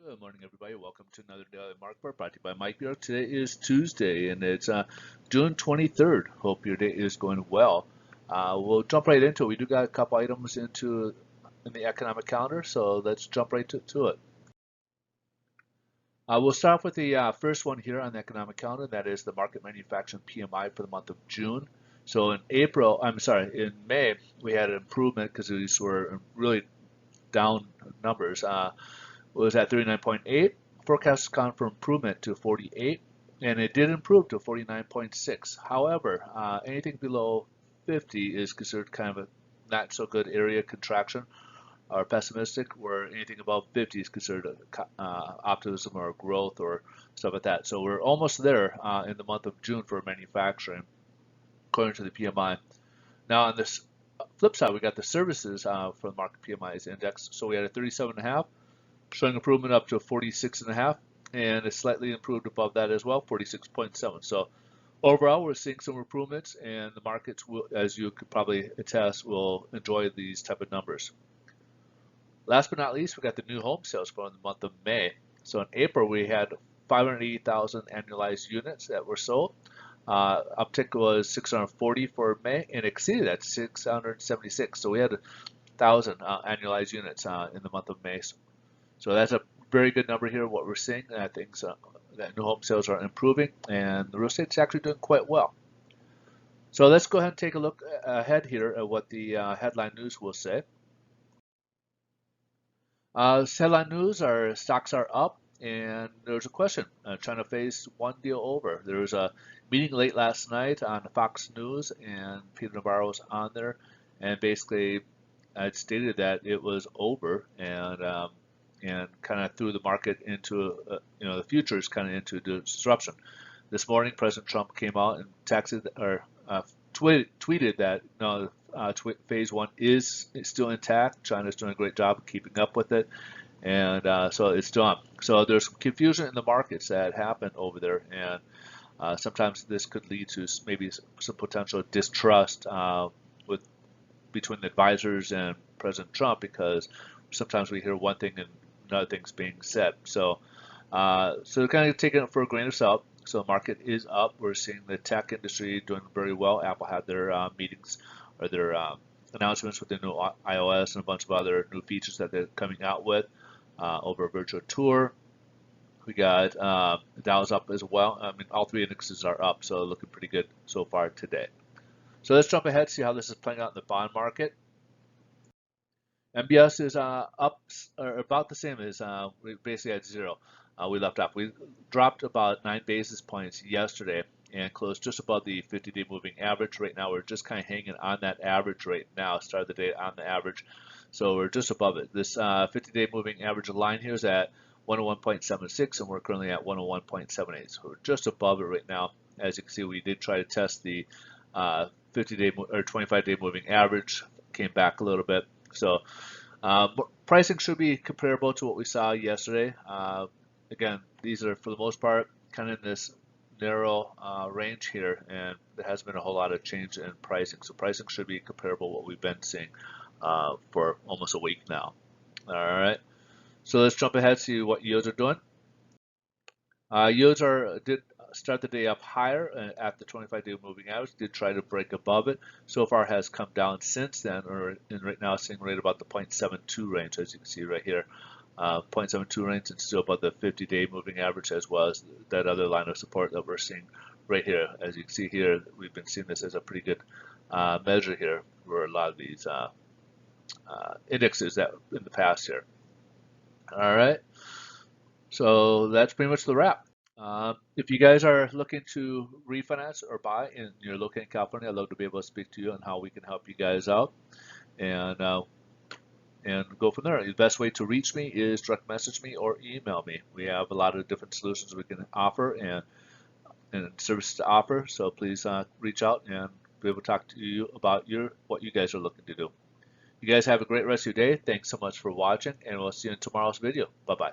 Good morning, everybody. Welcome to another Daily Market Report brought to you by Mike Bureau. Today is Tuesday, and it's June 23rd. Hope your day is going well. We'll jump right into it. We do got a couple items in the economic calendar, so let's jump right to it. We'll start off with the first one here on the economic calendar. That is the market manufacturing PMI for the month of June. So in May, we had an improvement because these were really down numbers. Was at 39.8. Forecast is calling for improvement to 48, and it did improve to 49.6. However, anything below 50 is considered kind of a not so good area contraction or pessimistic, where anything above 50 is considered optimism or growth or stuff like that. So we're almost there in the month of June for manufacturing, according to the PMI. Now on this flip side, we got the services for the market PMI's index. So we had a 37.5, showing improvement up to 46.5, and it's slightly improved above that as well, 46.7. So overall, we're seeing some improvements, and the markets will, as you could probably attest, will enjoy these type of numbers. Last but not least, we got the new home sales for the month of May. So in April, we had 580,000 annualized units that were sold. Uptick was 640 for May and exceeded at 676. So we had 1,000 annualized units in the month of May. So that's a very good number here. What we're seeing, things that new home sales are improving, and the real estate's actually doing quite well. So let's go ahead and take a look ahead here at what the headline news will say. Headline news: our stocks are up, and there's a question: China phase one deal over. There was a meeting late last night on Fox News, and Peter Navarro was on there, and basically it stated that it was over, and kind of threw the market into, the futures kind of into disruption. This morning, President Trump came out and tweeted that no, phase one is still intact. China's doing a great job of keeping up with it, and so it's done. So there's some confusion in the markets that happened over there, and sometimes this could lead to maybe some potential distrust between the advisors and President Trump, because sometimes we hear one thing and another thing's being said. So they're kind of taking it for a grain of salt. So the market is up. We're seeing the tech industry doing very well. Apple had their meetings or their announcements with the new iOS and a bunch of other new features that they're coming out with over a virtual tour. We got Dow's up as well. I mean, all three indexes are up, so looking pretty good so far today. So let's jump ahead, see how this is playing out in the bond market. MBS is up or about the same as we basically at zero. We left off. We dropped about 9 basis points yesterday and closed just above the 50-day moving average. Right now, we're just kind of hanging on that average right now. Started the day on the average, so we're just above it. This 50-day moving average line here is at 101.76, and we're currently at 101.78. So we're just above it right now. As you can see, we did try to test the 50-day or 25-day moving average. Came back a little bit. So pricing should be comparable to what we saw yesterday. Again, these are for the most part kind of in this narrow range here, and there hasn't been a whole lot of change in pricing. So pricing should be comparable to what we've been seeing for almost a week now. All right. So let's jump ahead, see what yields are doing. Yields did start the day up higher at the 25-day moving average. Did try to break above it. So far has come down since then, and right now seeing right about the 0.72 range, as you can see right here. 0.72 range and still above the 50-day moving average, as well as that other line of support that we're seeing right here. As you can see here, we've been seeing this as a pretty good measure here for a lot of these indexes that in the past here. All right, so that's pretty much the wrap. If you guys are looking to refinance or buy and you're located in California, I'd love to be able to speak to you on how we can help you guys out, and go from there. The best way to reach me is direct message me or email me. We have a lot of different solutions we can offer and services to offer, so please reach out and be able to talk to you about what you guys are looking to do. You guys have a great rest of your day. Thanks so much for watching, and we'll see you in tomorrow's video. Bye-bye.